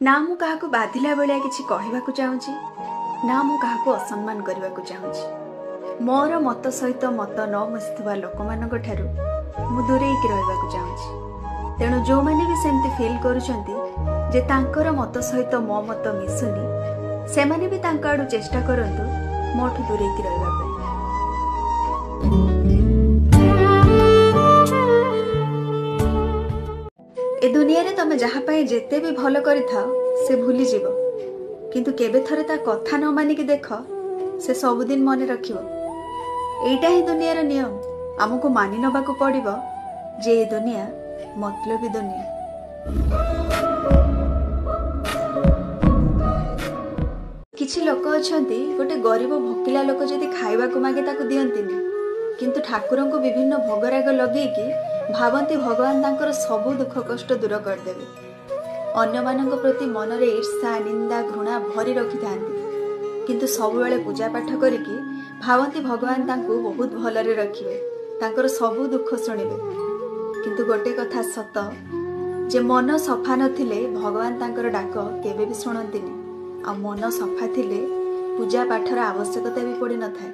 ना मु काहाकु बाधिला बेलिया किछि कहबाकु चाहूछि ना मु काहाकु असम्मान करबाकु चाहूछि। मोर मत सहित मत न मिशुवा लोकमानक ठारु मु दूरेइकी रहबाकु चाहूछि। तेणु जो माने भी सेमती फील करूछंती जे तांकर मत सहित मो मत मिसुनी से माने भी तांका आडू चेष्टा करंतु मोठु दूरेइकी रहबा पई। ए दुनिया रे तमे जहा पाए जेते भी भलो करि थाओ से भूली जीवो, किंतु केबे थरे ता कथा न मानिकी देख से सबुदिन मने रखिवो। एइटा ही दुनिया रो नियम। हमको मानि नबाकू पड़िबो जे ए दुनिया मतलबी दुनिया। किछि लोक अछंती गोटे गरीब भोकिला लोक जदि खाइबाकू मागे ताकू दियंतिनी, किंतु ठाकुरन को विभिन्न भोगराग लगेकी भावंती भगवान तांकर सबु दुख कष्ट दूर करदेवे। अन्य मानक प्रति मनरे ईर्षा निंदा घृणा भरी रखि थांती, किंतु सब बेले पूजा पाठ करिकी भावंती भगवान तांको बहुत भलरे रखिवे, तांकर सबु दुख सुनिबे। किंतु गोटे कथा सत जे मन सफा नथिले भगवान तांकर डाक केबे भी सुनंतिनी, आ मन सफा थिले पूजा पाठर आवश्यकता भी पड़ी न थाए।